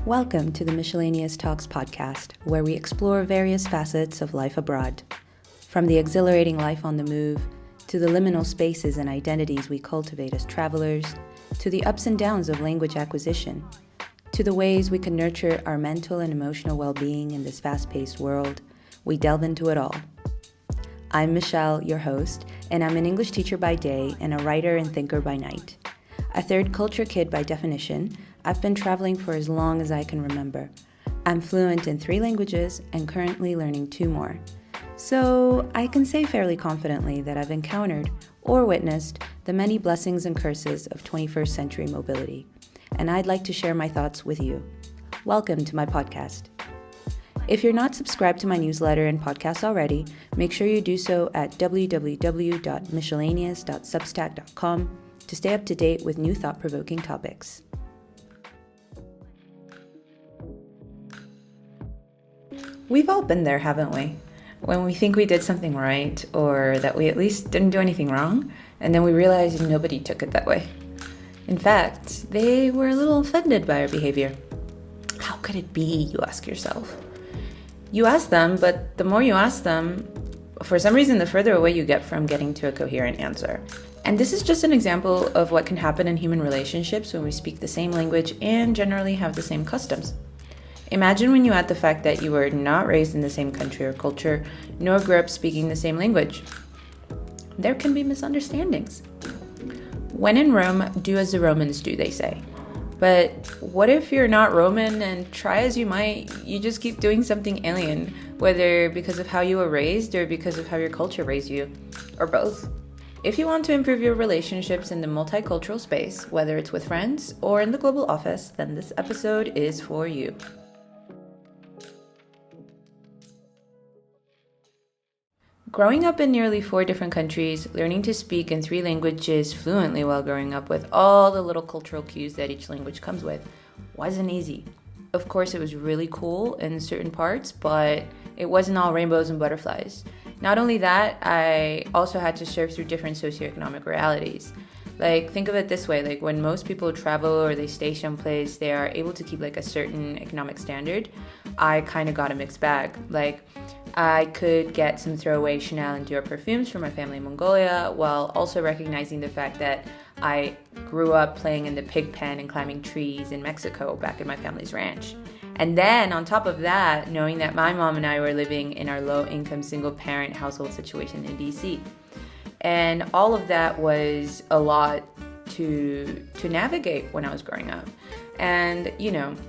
Welcome to the Miscellaneous Talks podcast, where we explore various facets of life abroad. From the exhilarating life on the move, to the liminal spaces and identities we cultivate as travelers, to the ups and downs of language acquisition, to the ways we can nurture our mental and emotional well-being in this fast-paced world, we delve into it all. I'm Michelle, your host, and I'm an English teacher by day and a writer and thinker by night. A third culture kid by definition, I've been traveling for as long as I can remember. I'm fluent in 3 languages and currently learning 2 more. So I can say fairly confidently that I've encountered or witnessed the many blessings and curses of 21st century mobility. And I'd like to share my thoughts with you. Welcome to my podcast. If you're not subscribed to my newsletter and podcast already, make sure you do so at www.miscellaneous.substack.com to stay up to date with new thought-provoking topics. We've all been there, haven't we? When we think we did something right, or that we at least didn't do anything wrong, and then we realize nobody took it that way. In fact, they were a little offended by our behavior. How could it be, you ask yourself? You ask them, but the more you ask them, for some reason, the further away you get from getting to a coherent answer. And this is just an example of what can happen in human relationships when we speak the same language and generally have the same customs. Imagine when you add the fact that you were not raised in the same country or culture, nor grew up speaking the same language. There can be misunderstandings. When in Rome, do as the Romans do, they say. But what if you're not Roman and try as you might, you just keep doing something alien, whether because of how you were raised or because of how your culture raised you, or both? If you want to improve your relationships in the multicultural space, whether it's with friends or in the global office, then this episode is for you. Growing up in nearly 4 different countries, learning to speak in 3 languages fluently while growing up with all the little cultural cues that each language comes with wasn't easy. Of course, it was really cool in certain parts, but it wasn't all rainbows and butterflies. Not only that, I also had to surf through different socioeconomic realities. Think of it this way, when most people travel or they stay someplace, they are able to keep a certain economic standard. I kind of got a mixed bag. I could get some throwaway Chanel and Dior perfumes from my family in Mongolia, while also recognizing the fact that I grew up playing in the pig pen and climbing trees in Mexico back in my family's ranch. And then on top of that, knowing that my mom and I were living in our low-income single-parent household situation in DC. And all of that was a lot to navigate when I was growing up. And,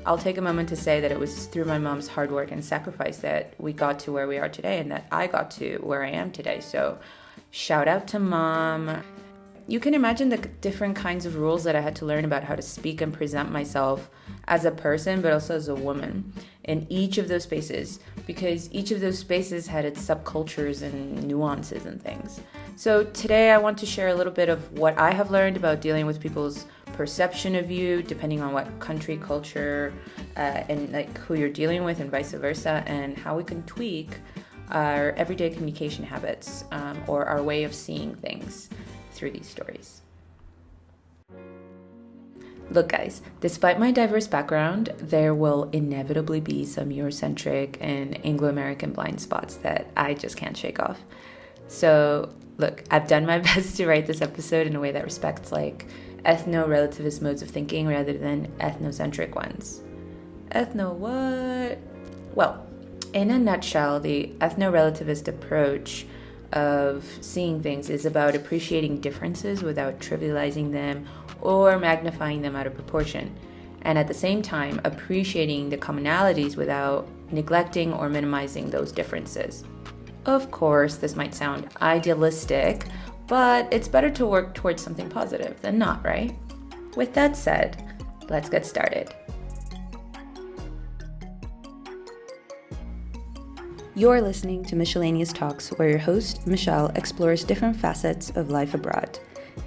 I'll take a moment to say that it was through my mom's hard work and sacrifice that we got to where we are today and that I got to where I am today. So shout out to Mom. You can imagine the different kinds of rules that I had to learn about how to speak and present myself as a person, but also as a woman in each of those spaces, because each of those spaces had its subcultures and nuances and things. So today I want to share a little bit of what I have learned about dealing with people's perception of you, depending on what country, culture, and who you're dealing with and vice versa, and how we can tweak our everyday communication habits or our way of seeing things through these stories. Look guys, despite my diverse background, there will inevitably be some Eurocentric and Anglo-American blind spots that I just can't shake off. So look, I've done my best to write this episode in a way that respects ethno-relativist modes of thinking rather than ethnocentric ones. Ethno what? Well, in a nutshell, the ethno-relativist approach of seeing things is about appreciating differences without trivializing them or magnifying them out of proportion, and at the same time appreciating the commonalities without neglecting or minimizing those differences. Of course, this might sound idealistic, but it's better to work towards something positive than not, right? With that said, let's get started. You're listening to Miscellaneous Talks, where your host, Michelle, explores different facets of life abroad.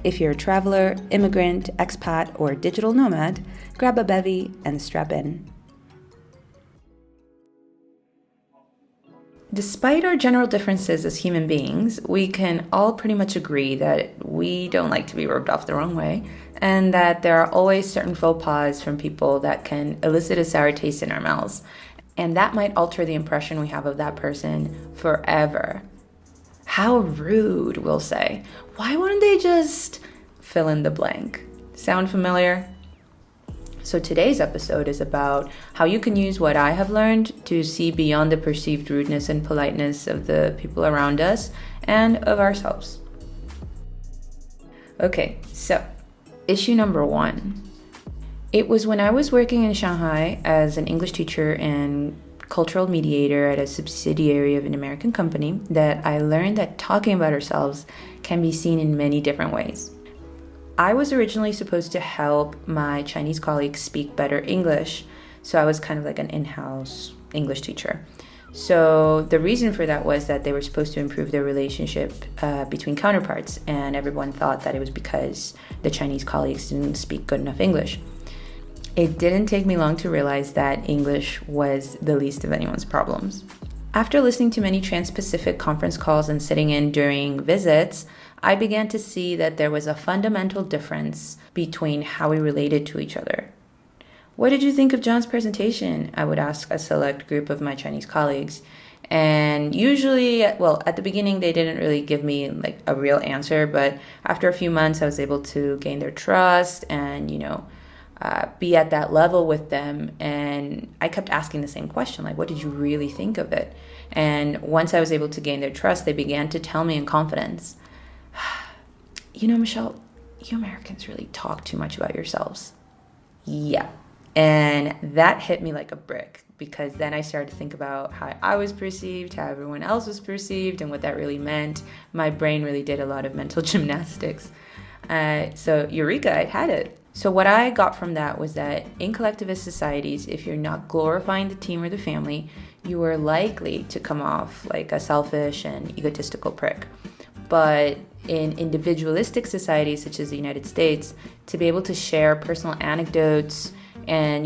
If you're a traveler, immigrant, expat, or digital nomad, grab a bevy and strap in. Despite our general differences as human beings, we can all pretty much agree that we don't like to be rubbed off the wrong way, and that there are always certain faux pas from people that can elicit a sour taste in our mouths, and that might alter the impression we have of that person forever. How rude, we'll say. Why wouldn't they just fill in the blank? Sound familiar? So today's episode is about how you can use what I have learned to see beyond the perceived rudeness and politeness of the people around us and of ourselves. Okay, so issue number 1. It was when I was working in Shanghai as an English teacher and cultural mediator at a subsidiary of an American company that I learned that talking about ourselves can be seen in many different ways. I was originally supposed to help my Chinese colleagues speak better English, so I was kind of like an in-house English teacher. So the reason for that was that they were supposed to improve their relationship between counterparts, and everyone thought that it was because the Chinese colleagues didn't speak good enough English. It didn't take me long to realize that English was the least of anyone's problems. After listening to many Trans-Pacific conference calls and sitting in during visits, I began to see that there was a fundamental difference between how we related to each other. What did you think of John's presentation? I would ask a select group of my Chinese colleagues. And usually, at the beginning, they didn't really give me like a real answer, but after a few months, I was able to gain their trust and, be at that level with them. And I kept asking the same question, like, what did you really think of it? And once I was able to gain their trust, they began to tell me in confidence, Michelle, you Americans really talk too much about yourselves. Yeah. And that hit me like a brick, because then I started to think about how I was perceived, how everyone else was perceived, and what that really meant. My brain really did a lot of mental gymnastics. So eureka, I had it. So what I got from that was that in collectivist societies, if you're not glorifying the team or the family, you are likely to come off like a selfish and egotistical prick. But in individualistic societies such as the United States, to be able to share personal anecdotes and,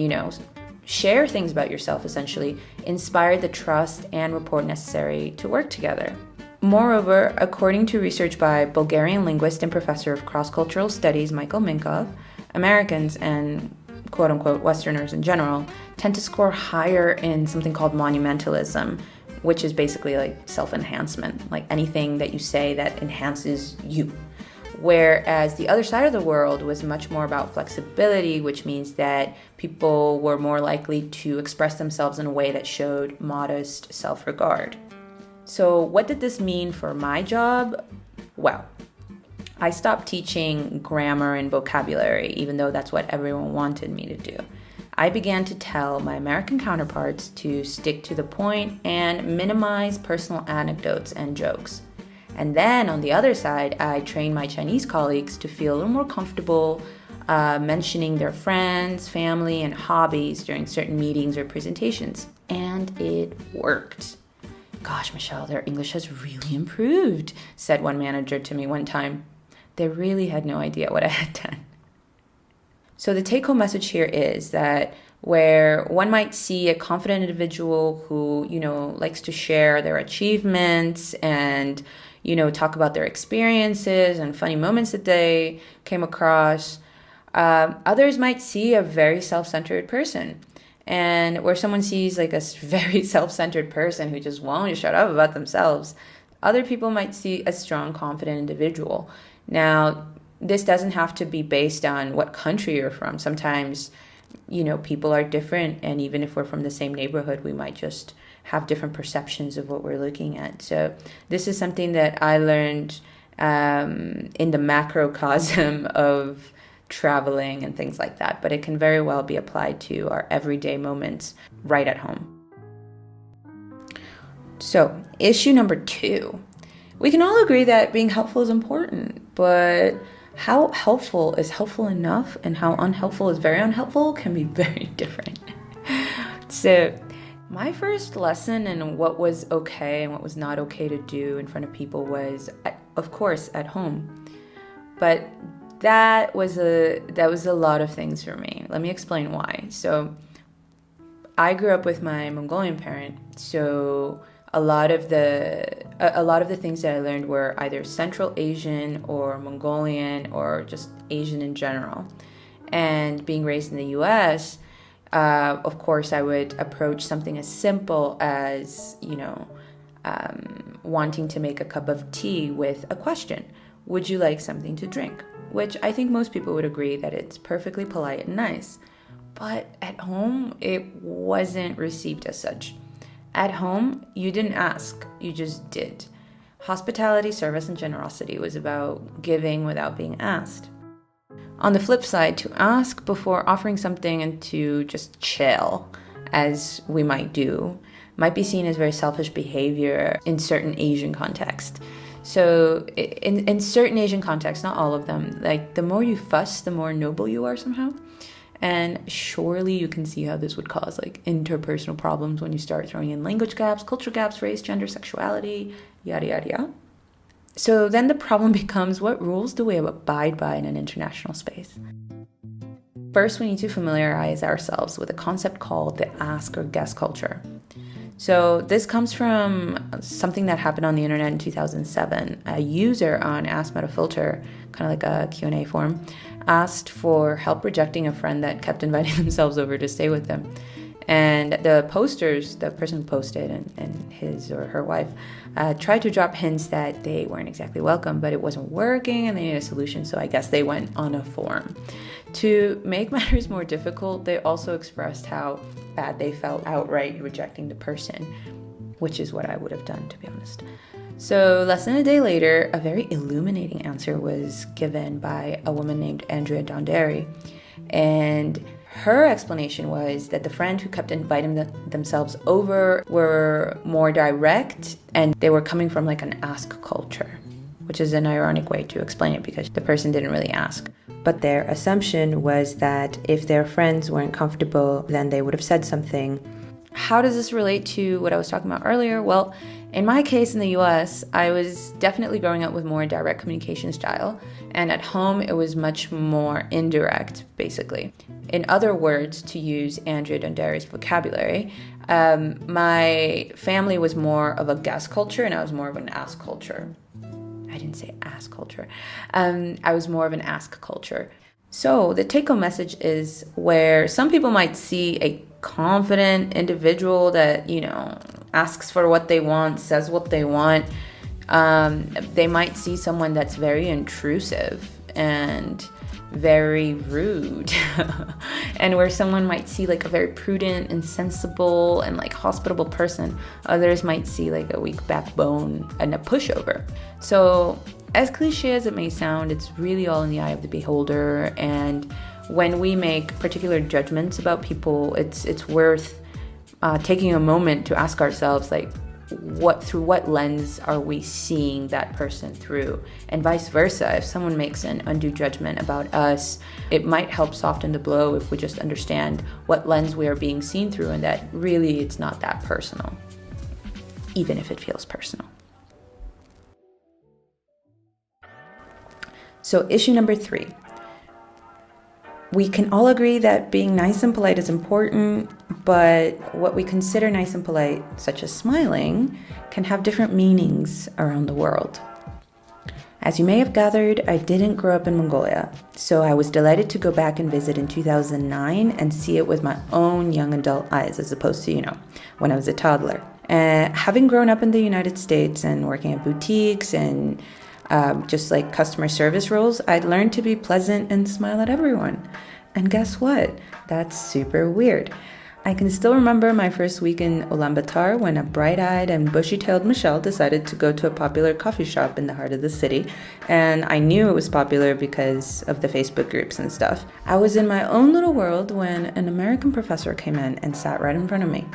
share things about yourself essentially inspired the trust and rapport necessary to work together. Moreover, according to research by Bulgarian linguist and professor of cross-cultural studies Michael Minkov, Americans and quote-unquote Westerners in general tend to score higher in something called monumentalism, which is basically like self-enhancement, like anything that you say that enhances you. Whereas the other side of the world was much more about flexibility, which means that people were more likely to express themselves in a way that showed modest self-regard. So what did this mean for my job? Well, I stopped teaching grammar and vocabulary, even though that's what everyone wanted me to do. I began to tell my American counterparts to stick to the point and minimize personal anecdotes and jokes. And then on the other side, I trained my Chinese colleagues to feel a little more comfortable mentioning their friends, family, and hobbies during certain meetings or presentations. And it worked. Gosh, Michelle, their English has really improved, said one manager to me one time. They really had no idea what I had done. So the take-home message here is that where one might see a confident individual who, likes to share their achievements and, talk about their experiences and funny moments that they came across, others might see a very self-centered person. And where someone sees like a very self-centered person who just won't shut up about themselves, other people might see a strong, confident individual. Now, this doesn't have to be based on what country you're from. Sometimes, people are different, and even if we're from the same neighborhood, we might just have different perceptions of what we're looking at. So this is something that I learned in the macrocosm of traveling and things like that, but it can very well be applied to our everyday moments right at home. So, issue number 2. We can all agree that being helpful is important, but how helpful is helpful enough and how unhelpful is very unhelpful can be very different. So, my first lesson in what was okay and what was not okay to do in front of people was, of course, at home. But that was a lot of things for me. Let me explain why. So I grew up with my Mongolian parent, so a lot of the things that I learned were either Central Asian or Mongolian or just Asian in general. And being raised in the US, of course, I would approach something as simple as, wanting to make a cup of tea with a question. Would you like something to drink? Which I think most people would agree that it's perfectly polite and nice. But at home, it wasn't received as such. At home, you didn't ask, you just did. Hospitality, service, and generosity was about giving without being asked. On the flip side, to ask before offering something and to just chill, as we might do, might be seen as very selfish behavior in certain Asian contexts. So in certain Asian contexts, not all of them, like the more you fuss, the more noble you are somehow. And surely you can see how this would cause like interpersonal problems when you start throwing in language gaps, culture gaps, race, gender, sexuality, yada, yada, yada. So then the problem becomes, what rules do we abide by in an international space? First, we need to familiarize ourselves with a concept called the ask or guess culture. So this comes from something that happened on the internet in 2007. A user on Ask Metafilter, kind of like a Q&A forum, asked for help rejecting a friend that kept inviting themselves over to stay with them. And the posters, the person who posted and his or her wife, tried to drop hints that they weren't exactly welcome, but it wasn't working and they needed a solution, so I guess they went on a forum. To make matters more difficult, they also expressed how bad they felt outright rejecting the person, which is what I would have done, to be honest. So less than a day later, a very illuminating answer was given by a woman named Andrea Donderi. And her explanation was that the friend who kept inviting themselves over were more direct and they were coming from like an ask culture, which is an ironic way to explain it because the person didn't really ask. But their assumption was that if their friends weren't comfortable, then they would have said something. How does this relate to what I was talking about earlier? Well, in my case in the US, I was definitely growing up with more direct communication style, and at home it was much more indirect, basically. In other words, to use Andrea Donderi's vocabulary, my family was more of a guess culture and I was more of an ask culture. I didn't say ask culture. I was more of an ask culture. So the take-home message is where some people might see a confident individual that, asks for what they want, says what they want. They might see someone that's very intrusive and very rude and where someone might see like a very prudent and sensible and like hospitable person, others might see like a weak backbone and a pushover. So as cliche as it may sound, it's really all in the eye of the beholder, and when we make particular judgments about people, it's worth taking a moment to ask ourselves, like, through what lens are we seeing that person through? And vice versa, if someone makes an undue judgment about us, it might help soften the blow if we just understand what lens we are being seen through and that really it's not that personal, even if it feels personal. So issue number 3. We can all agree that being nice and polite is important, but what we consider nice and polite, such as smiling, can have different meanings around the world. As you may have gathered, I didn't grow up in Mongolia, so I was delighted to go back and visit in 2009 and see it with my own young adult eyes, as opposed to, when I was a toddler. Having grown up in the United States and working at boutiques and just like customer service roles, I'd learned to be pleasant and smile at everyone. And guess what? That's super weird. I can still remember my first week in Ulaanbaatar when a bright-eyed and bushy-tailed Michelle decided to go to a popular coffee shop in the heart of the city, and I knew it was popular because of the Facebook groups and stuff. I was in my own little world when an American professor came in and sat right in front of me.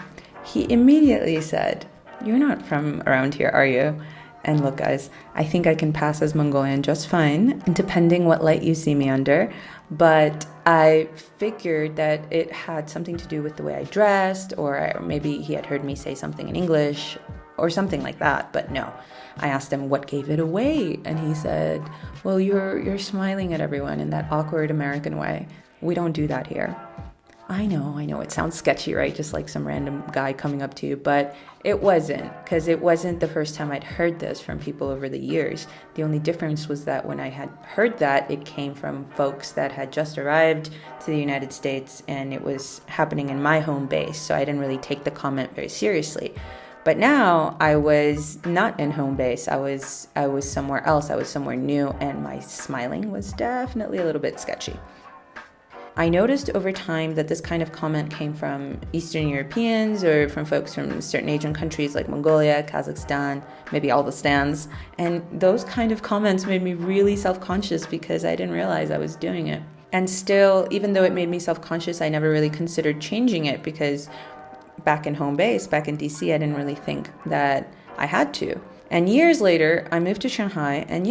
He immediately said, "You're not from around here, are you?" And look, guys, I think I can pass as Mongolian just fine, depending what light you see me under. But I figured that it had something to do with the way I dressed, or maybe he had heard me say something in English, or something like that. But no, I asked him what gave it away, and he said, "Well, you're smiling at everyone in that awkward American way. We don't do that here." I know, it sounds sketchy, right? Just like some random guy coming up to you, but it wasn't, because it wasn't the first time I'd heard this from people over the years. The only difference was that when I had heard that, it came from folks that had just arrived to the United States, and it was happening in my home base, so I didn't really take the comment very seriously. But now I was not in home base. I was somewhere else. I was somewhere new, and my smiling was definitely a little bit sketchy. I noticed over time that this kind of comment came from Eastern Europeans or from folks from certain Asian countries like Mongolia, Kazakhstan, maybe all the stands. And those kind of comments made me really self-conscious because I didn't realize I was doing it. And still, even though it made me self-conscious, I never really considered changing it because back in home base, back in DC, I didn't really think that I had to. And years later, I moved to Shanghai, and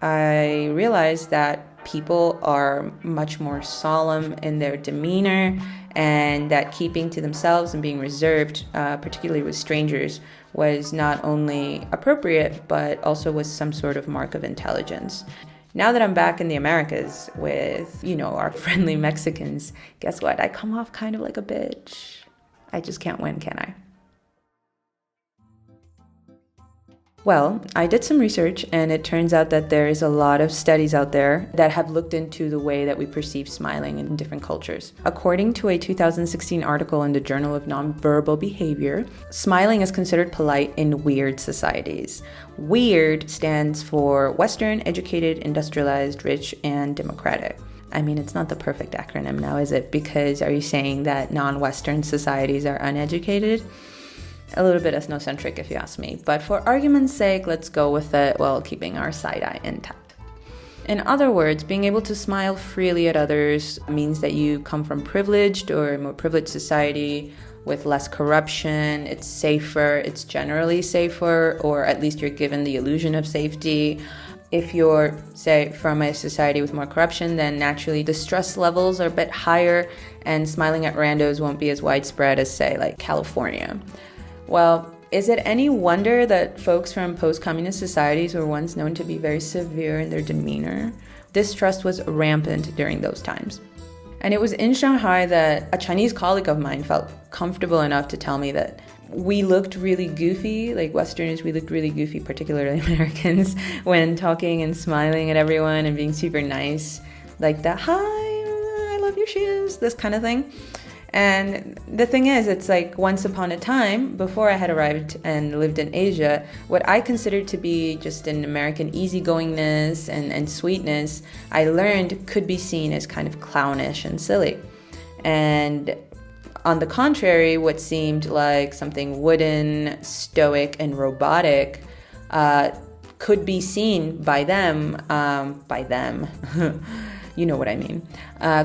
I realized that people are much more solemn in their demeanor, and that keeping to themselves and being reserved, particularly with strangers, was not only appropriate, but also was some sort of mark of intelligence. Now that I'm back in the Americas with, our friendly Mexicans, guess what? I come off kind of like a bitch. I just can't win, can I? Well, I did some research, and it turns out that there is a lot of studies out there that have looked into the way that we perceive smiling in different cultures. According to a 2016 article in the Journal of Nonverbal Behavior, smiling is considered polite in weird societies. Weird stands for Western, educated, industrialized, rich, and democratic. I mean, it's not the perfect acronym now, is it? Because are you saying that non-Western societies are uneducated? A little bit ethnocentric, if you ask me. But for argument's sake, let's go with it while keeping our side eye intact. In other words, being able to smile freely at others means that you come from privileged or a more privileged society with less corruption. It's safer, it's generally safer, or at least you're given the illusion of safety. If you're, say, from a society with more corruption, then naturally the stress levels are a bit higher, and smiling at randos won't be as widespread as, say, like California. Well, is it any wonder that folks from post-communist societies were once known to be very severe in their demeanor? Distrust was rampant during those times. And it was in Shanghai that a Chinese colleague of mine felt comfortable enough to tell me that we looked really goofy, like Westerners, we looked really goofy, particularly Americans, when talking and smiling at everyone and being super nice, like that, hi, I love your shoes, this kind of thing. And the thing is, it's like once upon a time, before I had arrived and lived in Asia, what I considered to be just an American easygoingness and sweetness, I learned could be seen as kind of clownish and silly. And on the contrary, what seemed like something wooden, stoic, and robotic could be seen by them, you know what I mean,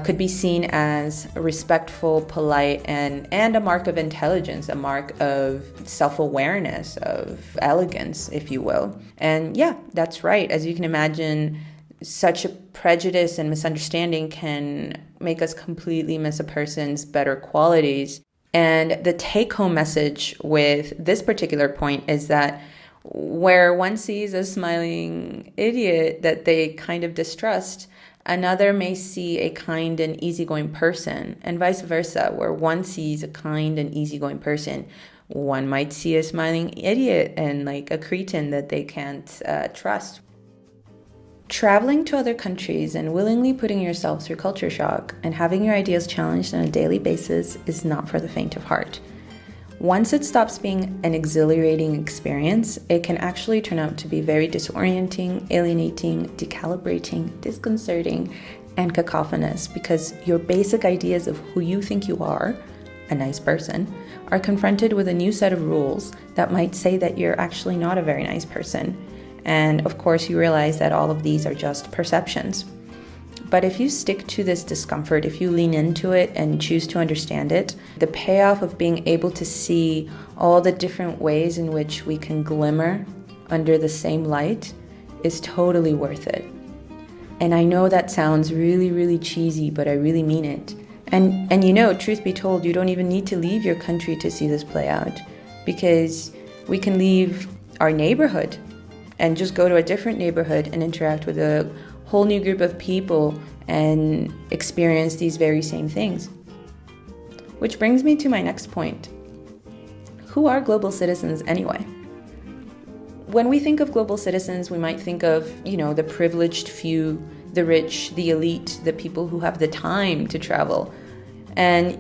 could be seen as respectful, polite, and a mark of intelligence, a mark of self-awareness, of elegance, if you will. And yeah, that's right. As you can imagine, such a prejudice and misunderstanding can make us completely miss a person's better qualities. And the take-home message with this particular point is that where one sees a smiling idiot that they kind of distrust, another may see a kind and easygoing person, and vice versa. Where one sees a kind and easygoing person, one might see a smiling idiot and like a cretin that they can't trust. Traveling to other countries and willingly putting yourself through culture shock and having your ideas challenged on a daily basis is not for the faint of heart. Once it stops being an exhilarating experience, it can actually turn out to be very disorienting, alienating, decalibrating, disconcerting, and cacophonous, because your basic ideas of who you think you are, a nice person, are confronted with a new set of rules that might say that you're actually not a very nice person. And of course, you realize that all of these are just perceptions. But if you stick to this discomfort, if you lean into it and choose to understand it, the payoff of being able to see all the different ways in which we can glimmer under the same light is totally worth it. And I know that sounds really, really cheesy, but I really mean it. And you know, truth be told, you don't even need to leave your country to see this play out, because we can leave our neighborhood and just go to a different neighborhood and interact with a whole new group of people and experience these very same things. Which brings me to my next point. Who are global citizens anyway? When we think of global citizens, we might think of, the privileged few, the rich, the elite, the people who have the time to travel. And,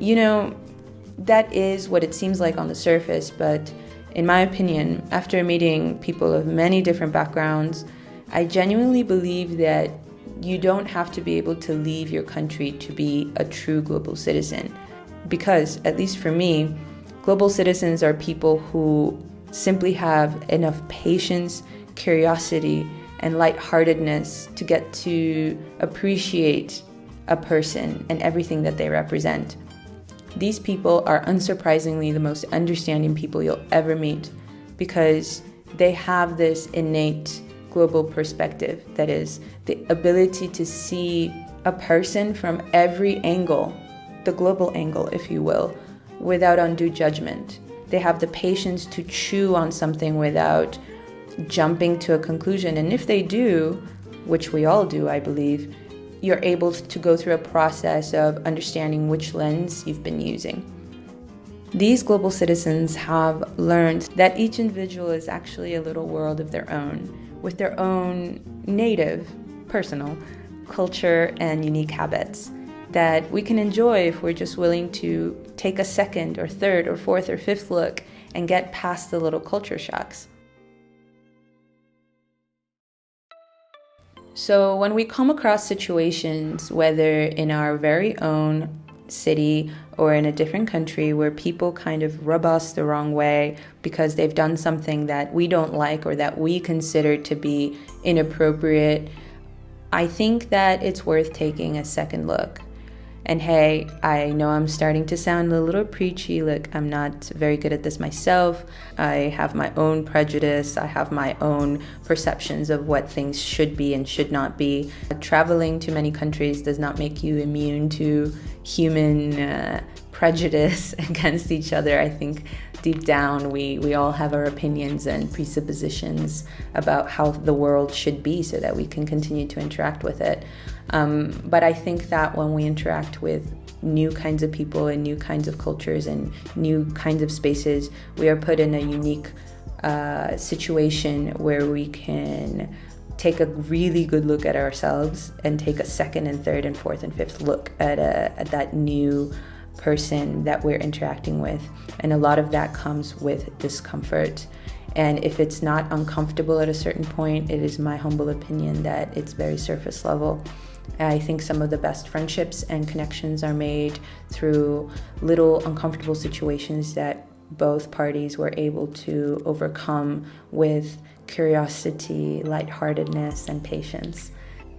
that is what it seems like on the surface. But in my opinion, after meeting people of many different backgrounds, I genuinely believe that you don't have to be able to leave your country to be a true global citizen. Because, at least for me, global citizens are people who simply have enough patience, curiosity, and lightheartedness to get to appreciate a person and everything that they represent. These people are unsurprisingly the most understanding people you'll ever meet because they have this innate global perspective, that is, the ability to see a person from every angle, the global angle, if you will, without undue judgment. They have the patience to chew on something without jumping to a conclusion. And if they do, which we all do, I believe, you're able to go through a process of understanding which lens you've been using. These global citizens have learned that each individual is actually a little world of their own, with their own native, personal culture and unique habits that we can enjoy if we're just willing to take a second or third or fourth or fifth look and get past the little culture shocks. So when we come across situations, whether in our very own city or in a different country, where people kind of rub us the wrong way because they've done something that we don't like or that we consider to be inappropriate, I think that it's worth taking a second look. And hey, I know I'm starting to sound a little preachy. Look, I'm not very good at this myself. I have my own prejudice. I have my own perceptions of what things should be and should not be. Traveling to many countries does not make you immune to human prejudice against each other. I think deep down we all have our opinions and presuppositions about how the world should be so that we can continue to interact with it. But I think that when we interact with new kinds of people and new kinds of cultures and new kinds of spaces, we are put in a unique situation where we can take a really good look at ourselves and take a second and third and fourth and fifth look at that new person that we're interacting with. And a lot of that comes with discomfort. And if it's not uncomfortable at a certain point, it is my humble opinion that it's very surface level. I think some of the best friendships and connections are made through little uncomfortable situations that both parties were able to overcome with curiosity, lightheartedness, and patience.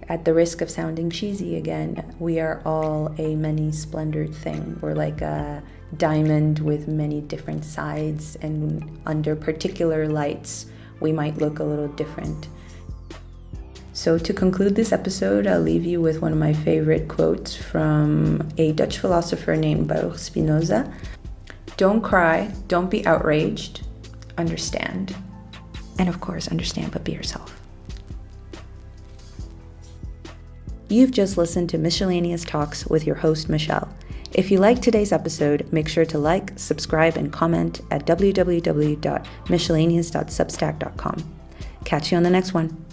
At the risk of sounding cheesy again, we are all a many splendored thing. We're like a diamond with many different sides, and under particular lights, we might look a little different. So to conclude this episode, I'll leave you with one of my favorite quotes from a Dutch philosopher named Baruch Spinoza. Don't cry, don't be outraged, understand. And of course, understand, but be yourself. You've just listened to Miscellaneous Talks with your host, Michelle. If you liked today's episode, make sure to like, subscribe, and comment at www.miscellaneous.substack.com. Catch you on the next one.